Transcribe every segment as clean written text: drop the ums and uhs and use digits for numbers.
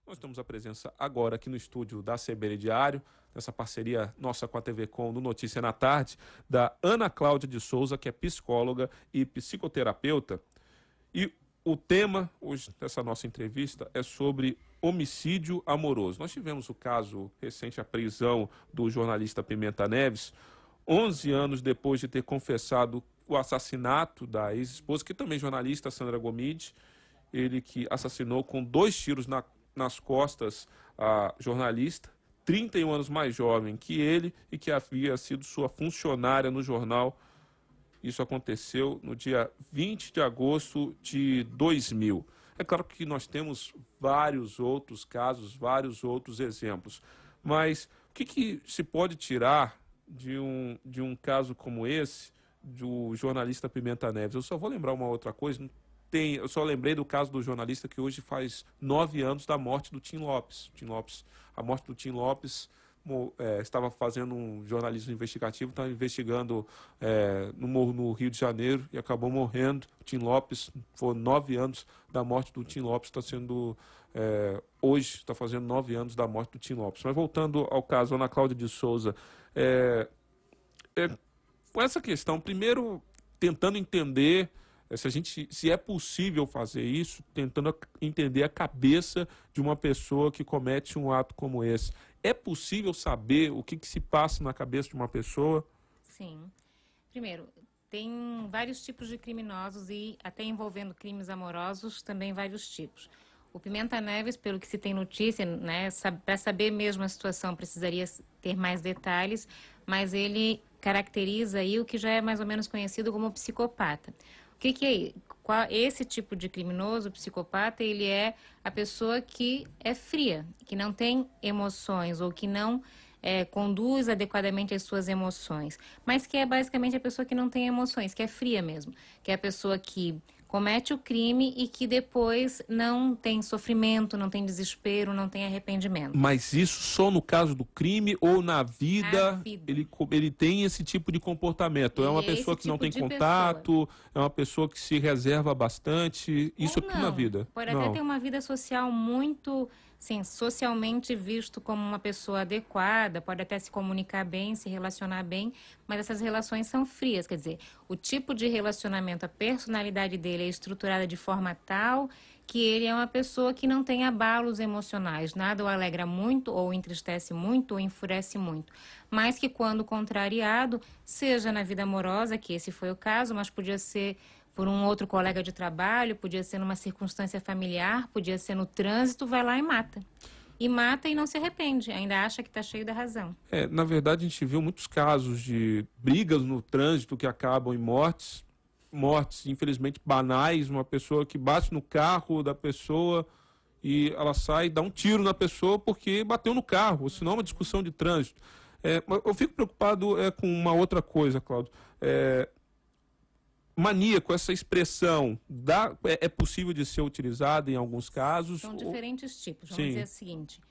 Nós temos a presença agora aqui no estúdio da CBN Diário, nessa parceria nossa com a TV Com no Notícia na Tarde, da Ana Cláudia de Souza, que é psicóloga e psicoterapeuta. E o tema hoje dessa nossa entrevista é sobre homicídio amoroso. Nós tivemos o caso recente, a prisão do jornalista Pimenta Neves, 11 anos depois de ter confessado o assassinato da ex-esposa, que também é jornalista, Sandra Gomide, ele que assassinou com 2 tiros nas costas a jornalista, 31 anos mais jovem que ele e que havia sido sua funcionária no jornal. Isso aconteceu no dia 20 de agosto de 2000. É claro que nós temos vários outros casos, vários outros exemplos, mas o que se pode tirar de um caso como esse, do jornalista Pimenta Neves? Eu só vou lembrar uma outra coisa. Eu só lembrei do caso do jornalista que hoje faz 9 anos da morte do Tim Lopes. A morte do Tim Lopes, estava fazendo um jornalismo investigativo, estava investigando no Rio de Janeiro e acabou morrendo. O Tim Lopes, foi 9 anos da morte do Tim Lopes, está sendo, hoje está fazendo 9 anos da morte do Tim Lopes. Mas voltando ao caso, Ana Cláudia de Souza, com essa questão, primeiro tentando entender se é possível fazer isso, tentando entender a cabeça de uma pessoa que comete um ato como esse. É possível saber o que se passa na cabeça de uma pessoa? Sim. Primeiro, tem vários tipos de criminosos e até envolvendo crimes amorosos também vários tipos. O Pimenta Neves, pelo que se tem notícia, né, para saber mesmo a situação precisaria ter mais detalhes, mas ele caracteriza aí o que já é mais ou menos conhecido como psicopata. O que é esse tipo de criminoso, psicopata? Ele é a pessoa que é fria, que não tem emoções ou que não conduz adequadamente as suas emoções, mas que é basicamente a pessoa que não tem emoções, que é fria mesmo, que é a pessoa que comete o crime e que depois não tem sofrimento, não tem desespero, não tem arrependimento. Mas isso só no caso do crime ou na A vida vida. ele tem esse tipo de comportamento? É Ele uma é esse pessoa que não tipo tem de pessoa. contato, é uma pessoa que se reserva bastante, isso Ou é tudo na não. vida? Pode até Não. ter uma vida social muito, sim, socialmente visto como uma pessoa adequada, pode até se comunicar bem, se relacionar bem, mas essas relações são frias. Quer dizer, o tipo de relacionamento, a personalidade dele é estruturada de forma tal que ele é uma pessoa que não tem abalos emocionais. Nada o alegra muito, ou entristece muito, ou enfurece muito. Mas que quando contrariado, seja na vida amorosa, que esse foi o caso, mas podia ser por um outro colega de trabalho, podia ser numa circunstância familiar, podia ser no trânsito, vai lá e mata. E mata e não se arrepende, ainda acha que está cheio da razão. Na verdade, a gente viu muitos casos de brigas no trânsito que acabam em mortes infelizmente banais, uma pessoa que bate no carro da pessoa e ela sai e dá um tiro na pessoa porque bateu no carro, senão é uma discussão de trânsito. Mas eu fico preocupado com uma outra coisa, Cláudio. Maníaco, essa expressão, é possível de ser utilizada em alguns casos? São diferentes tipos. Vamos dizer Sim. o seguinte: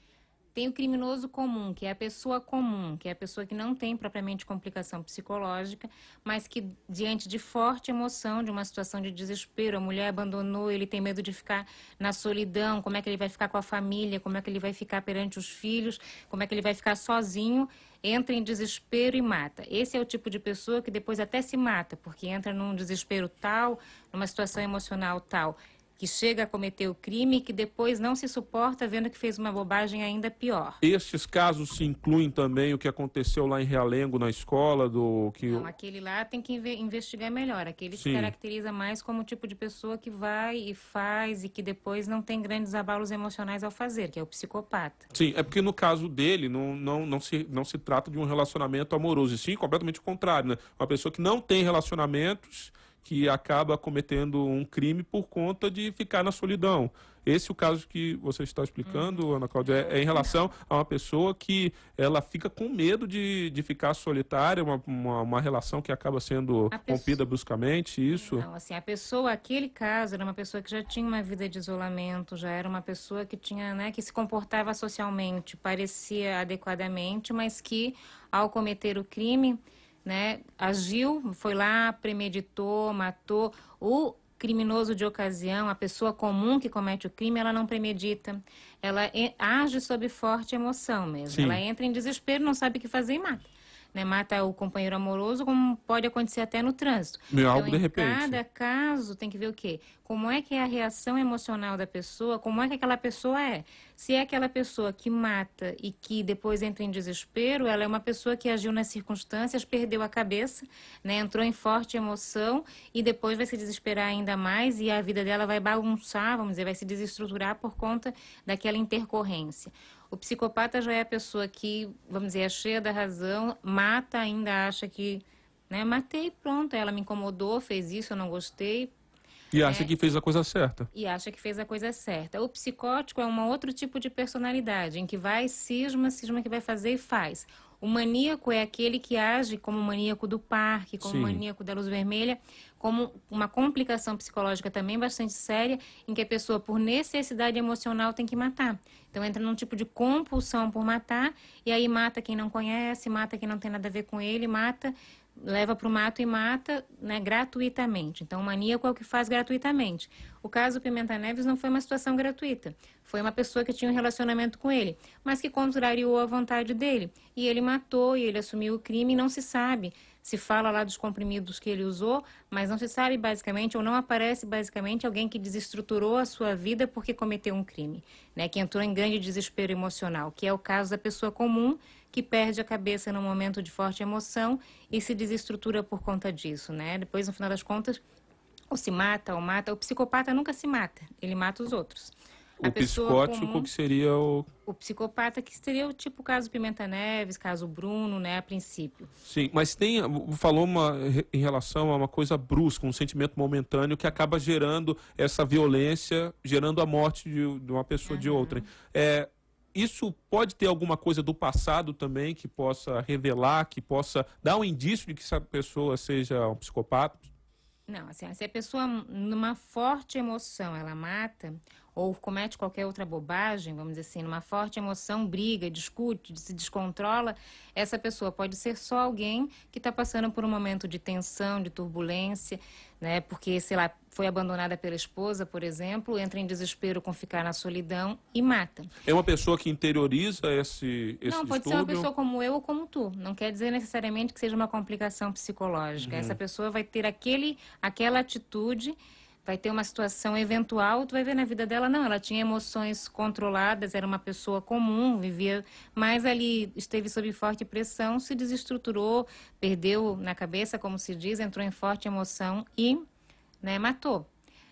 tem o criminoso comum, que é a pessoa comum, que é a pessoa que não tem propriamente complicação psicológica, mas que, diante de forte emoção, de uma situação de desespero, a mulher abandonou, ele tem medo de ficar na solidão, como é que ele vai ficar com a família, como é que ele vai ficar perante os filhos, como é que ele vai ficar sozinho, entra em desespero e mata. Esse é o tipo de pessoa que depois até se mata, porque entra num desespero tal, numa situação emocional tal, que chega a cometer o crime e que depois não se suporta vendo que fez uma bobagem ainda pior. Estes casos se incluem também o que aconteceu lá em Realengo, na escola, Não, aquele lá tem que investigar melhor. Aquele se Sim, caracteriza mais como o tipo de pessoa que vai e faz e que depois não tem grandes abalos emocionais ao fazer, que é o psicopata. sim, é porque no caso dele não se trata de um relacionamento amoroso, e sim completamente o contrário, né? Uma pessoa que não tem relacionamentos, que acaba cometendo um crime por conta de ficar na solidão. Esse é o caso que você está explicando, Ana Cláudia, Não, é em esse relação não. a uma pessoa que ela fica com medo de ficar solitária, uma relação que acaba sendo A rompida pessoa, bruscamente, isso? não, assim, a pessoa, aquele caso, era uma pessoa que já tinha uma vida de isolamento, já era uma pessoa que tinha, né, que se comportava socialmente, parecia adequadamente, mas que, ao cometer o crime, né, agiu, foi lá, premeditou, matou. O criminoso de ocasião, a pessoa comum que comete o crime, ela não premedita, ela age sob forte emoção mesmo. Sim. Ela entra em desespero, não sabe o que fazer e mata. Né, mata o companheiro amoroso, como pode acontecer até no trânsito. Algo de repente. Cada caso tem que ver o quê? Como é que é a reação emocional da pessoa, como é que aquela pessoa é. Se é aquela pessoa que mata e que depois entra em desespero, ela é uma pessoa que agiu nas circunstâncias, perdeu a cabeça, né, entrou em forte emoção e depois vai se desesperar ainda mais e a vida dela vai bagunçar, vamos dizer, vai se desestruturar por conta daquela intercorrência. O psicopata já é a pessoa que, vamos dizer, é cheia da razão, mata, ainda acha que, né, matei, pronto, ela me incomodou, fez isso, eu não gostei. E acha que fez a coisa certa. E acha que fez a coisa certa. O psicótico é um outro tipo de personalidade, em que vai, cisma que vai fazer e faz. O maníaco é aquele que age como o maníaco do parque, como o maníaco da luz vermelha, como uma complicação psicológica também bastante séria, em que a pessoa, por necessidade emocional, tem que matar. Então, entra num tipo de compulsão por matar, e aí mata quem não conhece, mata quem não tem nada a ver com ele, mata, leva para o mato e mata, né, gratuitamente. Então, o maníaco é o que faz gratuitamente. O caso Pimenta Neves não foi uma situação gratuita. Foi uma pessoa que tinha um relacionamento com ele, mas que contrariou a vontade dele. E ele matou, e ele assumiu o crime, e não se sabe. Se fala lá dos comprimidos que ele usou, mas não se sabe basicamente, ou não aparece basicamente, alguém que desestruturou a sua vida porque cometeu um crime, né? Que entrou em grande desespero emocional, que é o caso da pessoa comum que perde a cabeça num momento de forte emoção e se desestrutura por conta disso, né? Depois, no final das contas, ou se mata ou mata. O psicopata nunca se mata, ele mata os outros. O psicótico comum, que seria o... O psicopata, que seria o tipo caso Pimenta Neves, caso Bruno, né, a princípio. Sim, mas falou em relação a uma coisa brusca, um sentimento momentâneo que acaba gerando essa violência, gerando a morte de uma pessoa de outra. Isso pode ter alguma coisa do passado também que possa revelar, que possa dar um indício de que essa pessoa seja um psicopata? Não, assim, se a pessoa, numa forte emoção, ela mata ou comete qualquer outra bobagem, vamos dizer assim, numa forte emoção, briga, discute, se descontrola, essa pessoa pode ser só alguém que está passando por um momento de tensão, de turbulência, né? Porque, sei lá, foi abandonada pela esposa, por exemplo, entra em desespero com ficar na solidão e mata. É uma pessoa que interioriza esse Não, pode ser uma pessoa como eu ou como tu. Não quer dizer necessariamente que seja uma complicação psicológica. Essa pessoa vai ter aquela atitude, vai ter uma situação eventual, tu vai ver na vida dela, não, ela tinha emoções controladas, era uma pessoa comum, vivia, mas ali esteve sob forte pressão, se desestruturou, perdeu na cabeça, como se diz, entrou em forte emoção e, né, matou.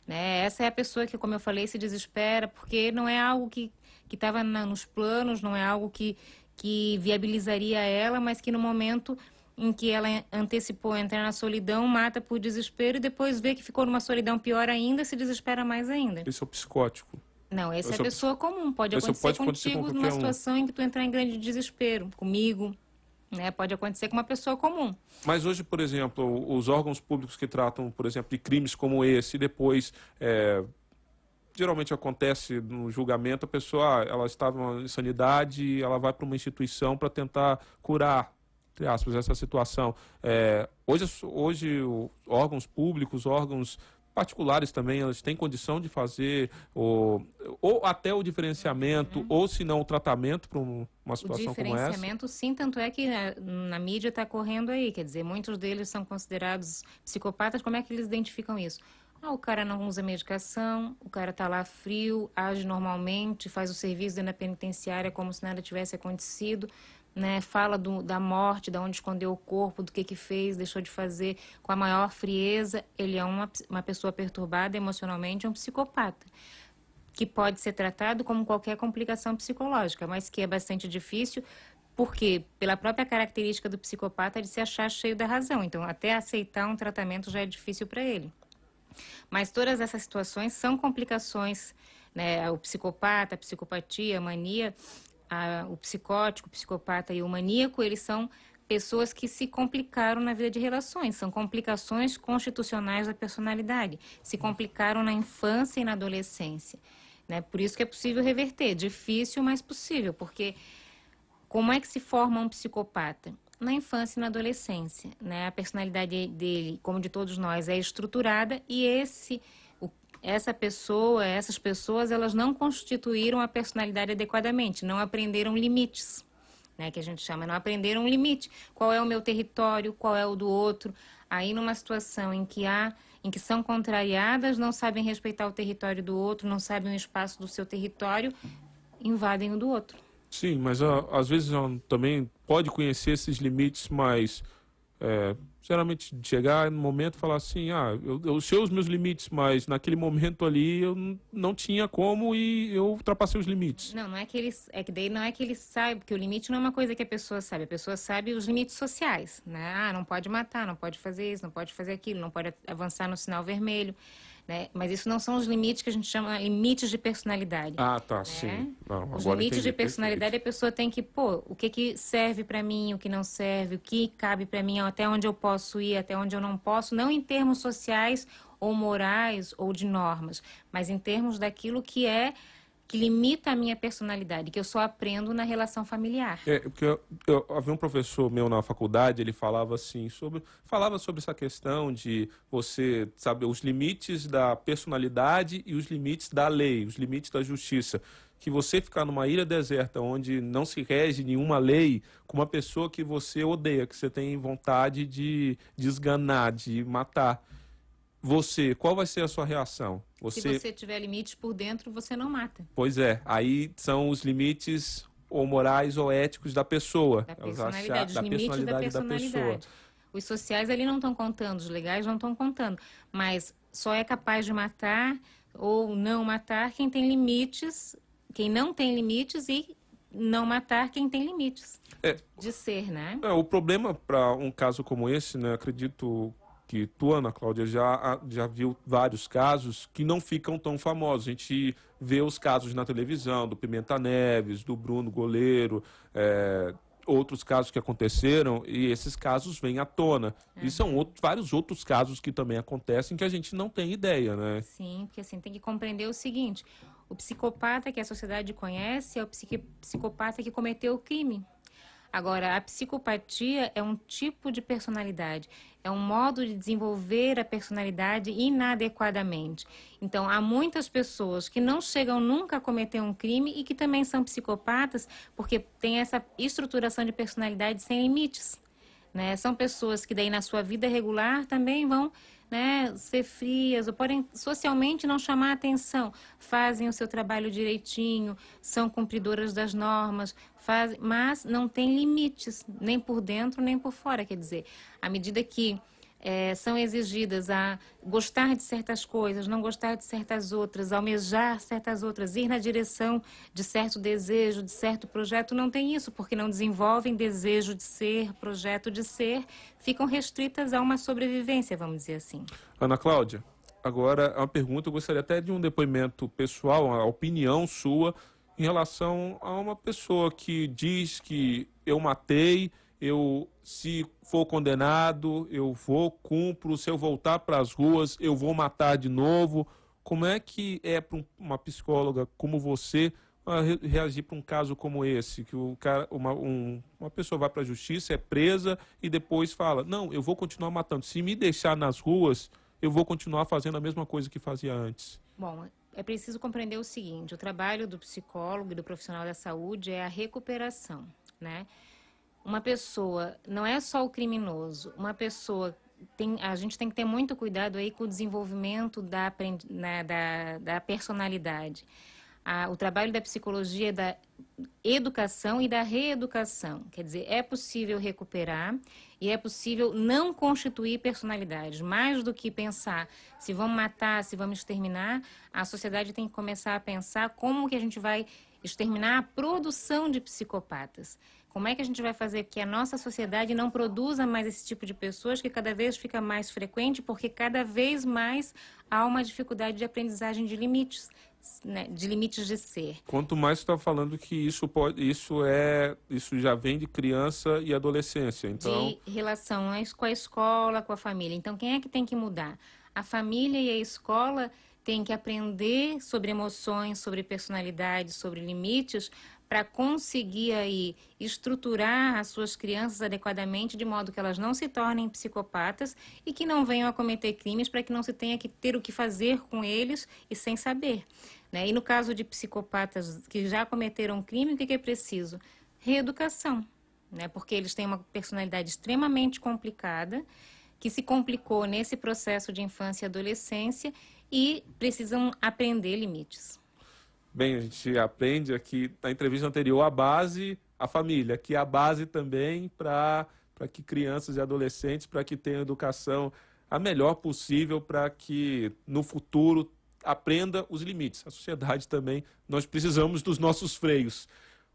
Né? Essa é a pessoa que, como eu falei, se desespera, porque não é algo que estava nos planos, não é algo que viabilizaria ela, mas que no momento em que ela antecipou entrar na solidão, mata por desespero e depois vê que ficou numa solidão pior ainda, se desespera mais ainda. Esse é o psicótico. Não, essa é a pessoa comum. Pode acontecer contigo numa situação em que tu entrar em grande desespero, comigo, né? Pode acontecer com uma pessoa comum. Mas hoje, por exemplo, os órgãos públicos que tratam, por exemplo, de crimes como esse, depois... geralmente acontece no julgamento, a pessoa ela estava em insanidade, ela vai para uma instituição para tentar curar, entre aspas, essa situação. Hoje órgãos públicos, órgãos particulares também, elas têm condição de fazer ou até o diferenciamento, ou se não o tratamento para uma situação como essa. O diferenciamento, sim, tanto é que na mídia está correndo aí, quer dizer, muitos deles são considerados psicopatas. Como é que eles identificam isso? O cara não usa medicação, o cara está lá frio, age normalmente, faz o serviço dentro da penitenciária como se nada tivesse acontecido, né? Fala da morte, de onde escondeu o corpo, do que fez, deixou de fazer, com a maior frieza. Ele é uma pessoa perturbada emocionalmente, é um psicopata, que pode ser tratado como qualquer complicação psicológica, mas que é bastante difícil, porque pela própria característica do psicopata de se achar cheio da razão. Então, até aceitar um tratamento já é difícil para ele. Mas todas essas situações são complicações, né? O psicopata, a psicopatia, a mania, o psicótico, o psicopata e o maníaco, eles são pessoas que se complicaram na vida de relações, são complicações constitucionais da personalidade, se complicaram na infância e na adolescência, né? Por isso que é possível reverter, difícil, mas possível, porque como é que se forma um psicopata? na infância e na adolescência, né? A personalidade dele, como de todos nós, é estruturada e essas pessoas, elas não constituíram a personalidade adequadamente, não aprenderam limites, né? Que a gente chama, não aprenderam limite. Qual é o meu território, qual é o do outro? Aí numa situação em que são contrariadas, não sabem respeitar o território do outro, não sabem o espaço do seu território, invadem o do outro. Sim, mas às vezes também pode conhecer esses limites, mas sinceramente chegar no momento e falar assim, eu sei os meus limites, mas naquele momento ali eu não tinha como e eu ultrapassei os limites. Não, não é que daí não é que ele saiba, porque o limite não é uma coisa que a pessoa sabe os limites sociais, né? Ah, não pode matar, não pode fazer isso, não pode fazer aquilo, não pode avançar no sinal vermelho, né? Mas isso não são os limites que a gente chama limites de personalidade. Ah, tá, Né? sim. Não, Os agora limites entendi, de personalidade, perfeito. a pessoa tem que, pô, o que serve para mim, o que não serve, o que cabe para mim, até onde eu posso ir, até onde eu não posso, não em termos sociais ou morais ou de normas, mas em termos daquilo que limita a minha personalidade, que eu só aprendo na relação familiar. Porque havia um professor meu na faculdade, ele falava assim, falava sobre essa questão de você saber os limites da personalidade e os limites da lei, os limites da justiça. Que você ficar numa ilha deserta onde não se rege nenhuma lei com uma pessoa que você odeia, que você tem vontade de esganar, de matar. Você, qual vai ser a sua reação? Se você tiver limites por dentro, você não mata. Pois é, aí são os limites ou morais ou éticos da pessoa, Da personalidade, os da limites da personalidade da pessoa. personalidade. Os sociais ali não estão contando, os legais não estão contando. Mas só é capaz de matar ou não matar quem tem limites, quem não tem limites e não matar quem tem limites É, de ser, né? o problema para um caso como esse, né, acredito que tu, Ana Cláudia, já viu vários casos que não ficam tão famosos. A gente vê os casos na televisão, do Pimenta Neves, do Bruno Goleiro, outros casos que aconteceram, e esses casos vêm à tona. E são vários outros casos que também acontecem que a gente não tem ideia, né? Sim, porque assim, tem que compreender o seguinte, o psicopata que a sociedade conhece é o psicopata que cometeu o crime. Agora, a psicopatia é um tipo de personalidade, é um modo de desenvolver a personalidade inadequadamente. Então, há muitas pessoas que não chegam nunca a cometer um crime e que também são psicopatas porque têm essa estruturação de personalidade sem limites. Né? São pessoas que daí na sua vida regular também vão, né, ser frias ou podem socialmente não chamar a atenção, fazem o seu trabalho direitinho, são cumpridoras das normas, mas não tem limites, nem por dentro nem por fora. Quer dizer, à medida que são exigidas a gostar de certas coisas, não gostar de certas outras, almejar certas outras, ir na direção de certo desejo, de certo projeto, não tem isso, porque não desenvolvem desejo de ser, projeto de ser, ficam restritas a uma sobrevivência, vamos dizer assim. Ana Cláudia, agora uma pergunta, eu gostaria até de um depoimento pessoal, uma opinião sua em relação a uma pessoa que diz que eu matei, se for condenado, eu vou, cumpro, se eu voltar para as ruas, eu vou matar de novo. Como é que é para uma psicóloga como você reagir para um caso como esse, que uma pessoa vai para a justiça, é presa e depois fala, não, eu vou continuar matando. Se me deixar nas ruas, eu vou continuar fazendo a mesma coisa que fazia antes. Bom, é preciso compreender o seguinte, o trabalho do psicólogo e do profissional da saúde é a recuperação, né? Uma pessoa, não é só o criminoso, uma pessoa, a gente tem que ter muito cuidado aí com o desenvolvimento da personalidade. O trabalho da psicologia é da educação e da reeducação. Quer dizer, é possível recuperar e é possível não constituir personalidades. Mais do que pensar se vamos matar, se vamos exterminar, a sociedade tem que começar a pensar como que a gente vai exterminar a produção de psicopatas. Como é que a gente vai fazer que a nossa sociedade não produza mais esse tipo de pessoas, que cada vez fica mais frequente, porque cada vez mais há uma dificuldade de aprendizagem de limites, né, de limites de ser. Quanto mais você está falando que isso já vem de criança e adolescência, então... De relação com a escola, com a família. Então, quem é que tem que mudar? A família e a escola têm que aprender sobre emoções, sobre personalidade, sobre limites, para conseguir aí estruturar as suas crianças adequadamente, de modo que elas não se tornem psicopatas e que não venham a cometer crimes, para que não se tenha que ter o que fazer com eles e sem saber, né? E no caso de psicopatas que já cometeram crime, o que é preciso? Reeducação, né? Porque eles têm uma personalidade extremamente complicada, que se complicou nesse processo de infância e adolescência e precisam aprender limites. Bem, a gente aprende aqui na entrevista anterior a base, a família, que é a base também para que crianças e adolescentes, para que tenham educação a melhor possível, para que no futuro aprenda os limites. A sociedade também, nós precisamos dos nossos freios.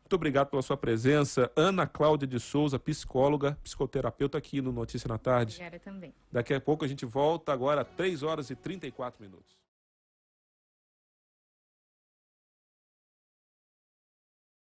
Muito obrigado pela sua presença. Ana Cláudia de Souza, psicóloga, psicoterapeuta aqui no Notícia na Tarde. Obrigada também. Daqui a pouco a gente volta agora, 3 horas e 34 minutos.